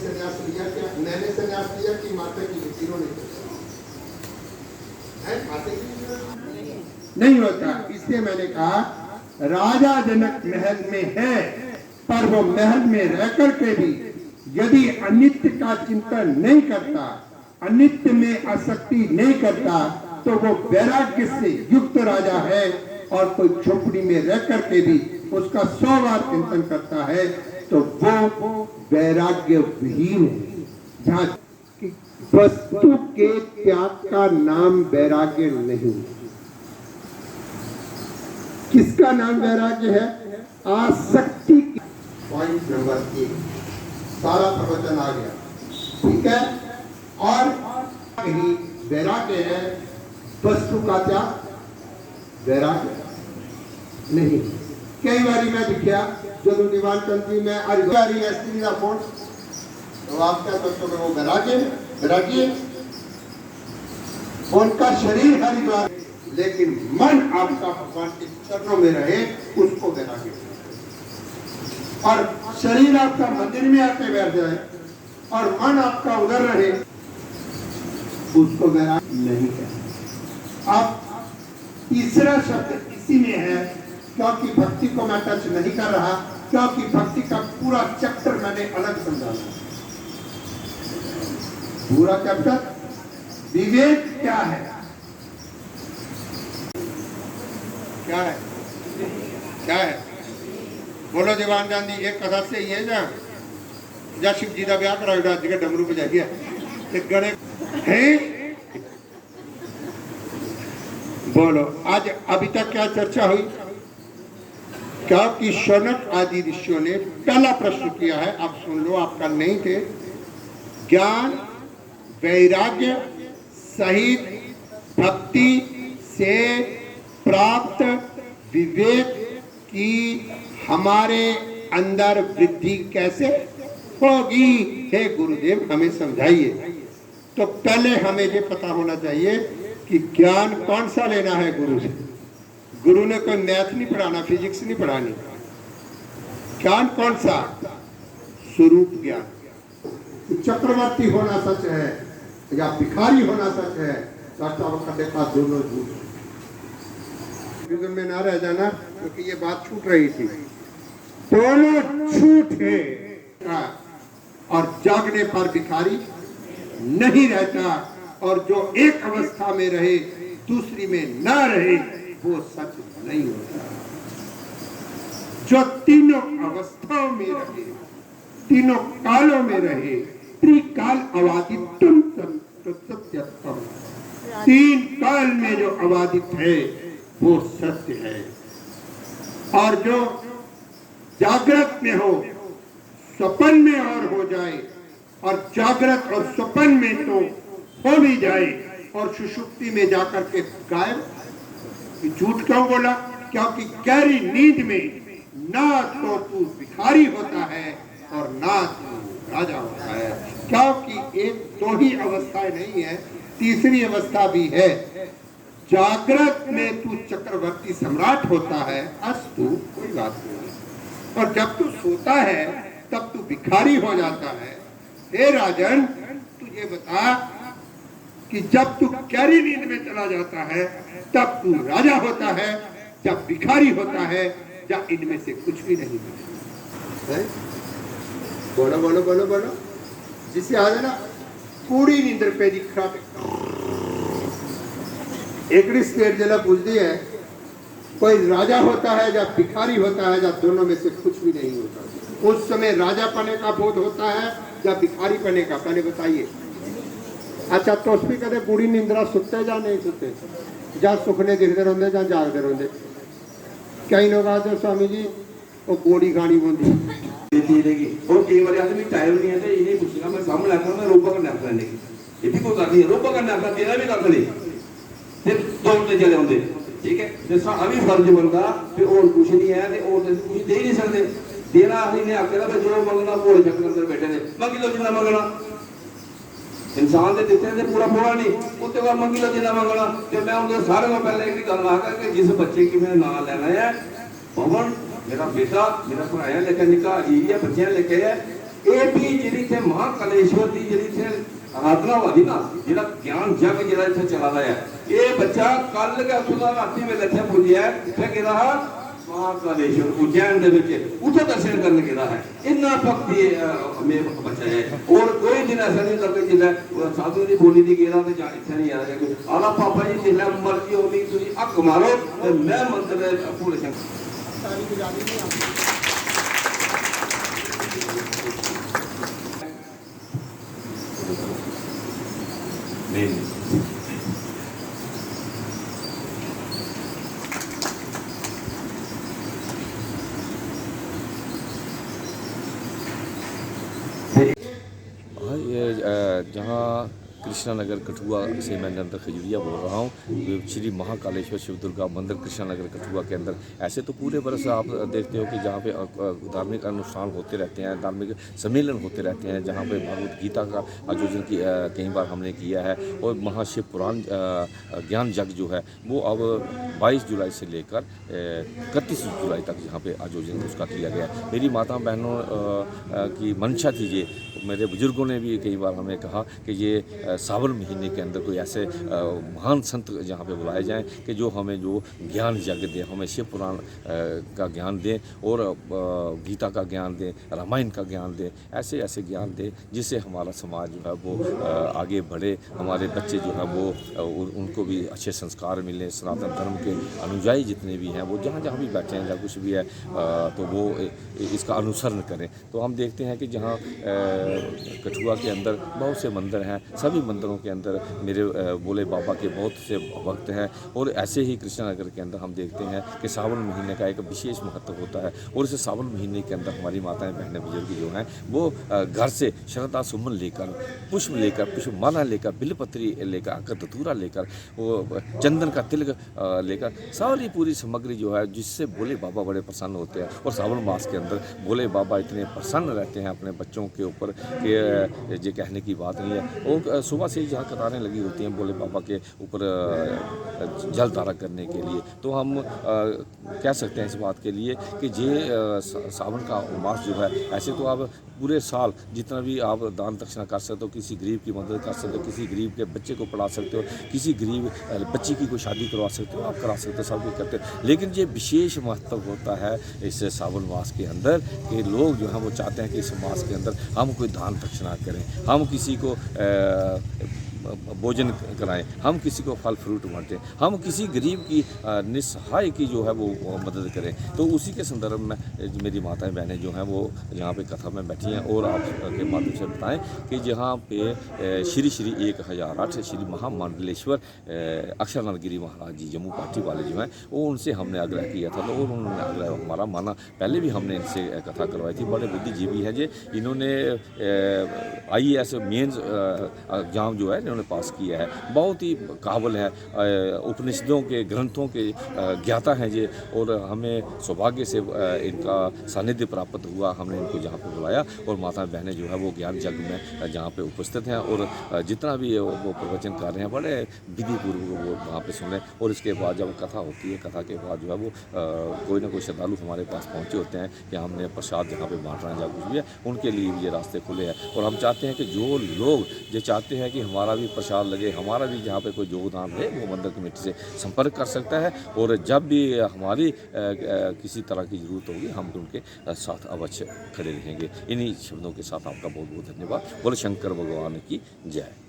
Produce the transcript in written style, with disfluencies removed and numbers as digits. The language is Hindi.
संन्यास लिया क्या? मैंने संन्यास लिया कि माता की तीनों ने है? माता की नहीं होता। इसलिए मैंने कहा राजा जनक महल में है, पर वो महल में रह करके भी यदि अनित्य का चिंतन नहीं करता, अनित्य में आसक्ति नहीं करता, तो वो वैराग्य से युक्त राजा है। और कोई झोपड़ी में रह करके भी उसका 100 बार चिंतन करता है तो वो वैराग्य विहीन है। जहाँ वस्तु के त्याग का नाम वैराग्य नहीं। किसका नाम वैराग्य है? आसक्ति। पॉइंट नंबर 1 सारा प्रवचन आ गया, ठीक है। और वैराग्य है वस्तु का त्याग, वैराग्य नहीं। कई बार मैं दिखा जो दीवान चंद जी में स्त्री का फोन, तो आप क्या सोचते हो? वो वैराग्य वैराग्य उनका शरीर हरिद्वार, लेकिन मन आपका भगवान के चरणों में रहे, उसको वैराग्य। और शरीर आपका मंदिर में आके बैठ जाए और मन आपका उधर रहे, उसको वैराग्य नहीं है। अब तीसरा शब्द इसी में है, क्योंकि भक्ति को मैं टच नहीं कर रहा, क्योंकि भक्ति का पूरा चैप्टर मैंने अलग समझाना। पूरा चैप्टर विवेक क्या है, क्या है, क्या है? बोलो दीवान गांधी। एक कथा से ये जा शिव जी का ब्याह करा जी का डमरू बजा दिया गणे है। बोलो आज अभी तक क्या चर्चा हुई? क्योंकि शौनक आदि ऋषियों ने पहला प्रश्न किया है, आप सुन लो, आपका नहीं थे। ज्ञान वैराग्य सहित भक्ति से प्राप्त विवेक की हमारे अंदर वृद्धि कैसे होगी? हे गुरुदेव हमें समझाइए। तो पहले हमें ये पता होना चाहिए कि ज्ञान कौन सा लेना है गुरु से। गुरु ने कोई मैथ नहीं पढ़ाना, फिजिक्स नहीं पढ़ानी। ज्ञान कौन सा? स्वरूप ज्ञान। चक्रवर्ती होना सच है या भिखारी होना सच है, दोनों झूठ में ना रह जाना, क्योंकि ये बात छूट रही थी। दोनों झूठ है। और जागने पर भिखारी नहीं रहता, और जो एक अवस्था में रहे दूसरी में ना रहे, वो सच नहीं होता। जो तीनों अवस्थाओं में रहे, तीनों कालों में रहे, त्रिकाल अबाधितम सत्यम, 3 काल में जो अबाधित है वो सत्य है। और जो जागृत में हो, स्वप्न में और हो जाए, और जागृत और स्वप्न में तो हो भी जाए और सुषुप्ति में जाकर के गायब। झूठ क्यों बोला? क्योंकि गहरी नींद में ना तो तू भिखारी होता है और ना तू राजा होता है, क्योंकि एक दो ही अवस्थाएं नहीं है, तीसरी अवस्था भी है। जागृत में तू चक्रवर्ती सम्राट होता है, अस्तु कोई बात नहीं, और जब तू सोता है तब तू भिखारी हो जाता है। हे राजन, तुझे बता कि जब तू गहरी नींद में चला जाता है तब तू राजा होता है, जब भिखारी होता है, या इनमें से कुछ भी नहीं है। बोलो बोलो बोलो बोलो। जिसे आ जाए ना पूरी नींद पे दिखा एकड़ी स्टेट जिला पूछती है, कोई राजा होता है या भिखारी होता है, या दोनों में से कुछ भी नहीं होता। उस समय राजा पने का बोध होता है या भिखारी पने का? पहले बताइए। अच्छा, तो उसमें कहते पूरी निंद्रा सुते या नहीं सुते, या सुखने दिखते रहते या जागते रहते? कई लोग आते स्वामी जी वो गोड़ी खानी बोलती और कई बार आदमी टाइम नहीं है, इन्हें पूछेगा मैं सामने आकर मैं रोपा करना करने की, ये भी कोई करनी है, रोपा करना कर तेरा भी कर ले, फिर दौड़ते चले होंगे, ठीक है। जैसा अभी फर्ज बनता फिर और कुछ नहीं है, और कुछ दे नहीं सकते, देना नहीं अकेला जो मंगना घोड़े चक्कर अंदर बैठे थे, मंगी लो जितना मंगना, इंसान के दिते थे पूरा पूरा नहीं, उसके बाद मंगी लो जितना मंगना। तो मैं उनके सारे को पहले एक गल आकर कि जिस बच्चे की मैंने नाम लेना है, पवन मेरा बेटा, मेरा भरा लेके निका, ये बच्चे लेके है, ये भी जी इतने महाकालेश्वर की जी इतने आराधना हुआ थी ना, जो ज्ञान जग जो इतने चला रहा है, ये बच्चा कल के उतों का राती में इतने पुजया इतने गिरा महाकालेश्वर उज्जैन उठे दर्शन करने गिरा है। इन्ना भक्ति में बच्चा है और कोई दिन ऐसा नहीं लगता जिला साधु की बोली नहीं गिरा तो इतना नहीं आ रहा आला पापा जी जिला मर्जी होगी तुम हक मारो मैं मंत्र भोले शंकर हाँ, ये जहाँ कृष्णा नगर कठुआ से मैं नरेंद्र खजूरिया बोल रहा हूँ। श्री महाकालेश्वर शिव दुर्गा मंदिर कृष्णा नगर कठुआ के अंदर ऐसे तो पूरे बरस आप देखते हो कि जहाँ पे धार्मिक अनुष्ठान होते रहते हैं, धार्मिक सम्मेलन होते रहते हैं, जहाँ पे भगवद गीता का आयोजन कई बार हमने किया है और महाशिव पुराण ज्ञान जग जो है वो अब 22 जुलाई से लेकर 31 जुलाई तक यहाँ पे आयोजन उसका किया गया। मेरी माता बहनों की मंशा थी, ये मेरे बुजुर्गों ने भी कई बार हमें कहा कि ये सावन महीने के अंदर कोई ऐसे महान संत जहाँ पे बुलाए जाएं कि जो हमें जो ज्ञान जग दें, हमें शिव पुराण का ज्ञान दें और गीता का ज्ञान दें, रामायण का ज्ञान दें, ऐसे ऐसे ज्ञान दें जिससे हमारा समाज जो है वो आगे बढ़े, हमारे बच्चे जो है वो उनको भी अच्छे संस्कार मिलें, सनातन धर्म के अनुयायी जितने भी हैं वो जहाँ जहाँ भी बैठे हैं, जहाँ कुछ भी है तो वो इसका अनुसरण करें। तो हम देखते हैं कि जहाँ कठुआ के अंदर बहुत से मंदिर हैं, सभी मंदिरों के अंदर मेरे भोले बाबा के बहुत से भक्त हैं और ऐसे ही कृष्णा नगर के अंदर हम देखते हैं कि सावन महीने का एक विशेष महत्व होता है और इस सावन महीने के अंदर हमारी माताएं बहनें बुजुर्ग जो हैं वो घर से श्रद्धा सुमन लेकर, पुष्प लेकर, पुष्पमाला लेकर, बिलपत्री लेकर, अकतूरा लेकर, वो चंदन का तिलक लेकर सारी पूरी सामग्री जो है जिससे भोले बाबा बड़े प्रसन्न होते हैं। और सावन मास के अंदर भोले बाबा इतने प्रसन्न रहते हैं अपने बच्चों के ऊपर कि ये कहने की बात नहीं है। और सुबह से ही जहाँ कतारें लगी होती हैं भोले बाबा के ऊपर जल धारा करने के लिए, तो हम कह सकते हैं इस बात के लिए कि ये सावन का मास जो है, ऐसे तो आप पूरे साल जितना भी आप दान दक्षिणा कर सकते हो, किसी गरीब की मदद कर सकते हो, किसी गरीब के बच्चे को पढ़ा सकते हो, किसी गरीब बच्ची की कोई शादी करवा सकते हो, आप करा सकते हो, सब कुछ करते हो। लेकिन ये विशेष महत्व होता है इस सावन मास के अंदर कि लोग जो हैं वो चाहते हैं कि इस मास के अंदर हम कोई दान दक्षिणा करें, हम किसी को भोजन कराएं, हम किसी को फल फ्रूट बांटें, हम किसी गरीब की निस्सहाय की जो है वो मदद करें। तो उसी के संदर्भ में मेरी माताएं बहनें जो हैं वो यहाँ पे कथा में बैठी हैं और आपके माध्यम से बताएं कि जहाँ पे श्री श्री 1008 श्री महामंडलेश्वर अक्षरनाथ गिरी महाराज जी जम्मू पार्टी वाले जो हैं वो उनसे हमने आग्रह किया था, तो उन्होंने आग्रह हमारा माना। पहले भी हमने इनसे कथा करवाई थी, बड़े बुद्धिजीवी हैं जी, इन्होंने IAS मेंस एग्जाम जो है इन्होंने पास किया है, बहुत ही काबिल है, उपनिषदों के ग्रंथों के ज्ञाता हैं ये, और हमें सौभाग्य से इनका सानिध्य प्राप्त हुआ। हमने इनको जहाँ पे बुलाया और माता बहनें जो है वो ज्ञान जग में जहाँ पे उपस्थित हैं और जितना भी वो प्रवचन कर रहे हैं बड़े विधि पूर्वक वो वहाँ पे सुने। और इसके बाद जब कथा होती है, कथा के बाद जो है वो कोई ना कोई श्रद्धालु हमारे पास पहुँचे होते हैं कि हमने प्रसाद जहाँ पे बांट रहे हैं या कुछ भी है, उनके लिए भी ये रास्ते खुले हैं। और हम चाहते हैं कि जो लोग जो चाहते हैं कि हमारा भी प्रसाद लगे, हमारा भी जहाँ पे कोई योगदान है, वो मंदिर कमेटी से संपर्क कर सकता है और जब भी हमारी किसी तरह की ज़रूरत होगी हम उनके साथ अवश्य खड़े रहेंगे। इन्हीं शब्दों के साथ आपका बहुत बहुत धन्यवाद। बोले शंकर भगवान की जय।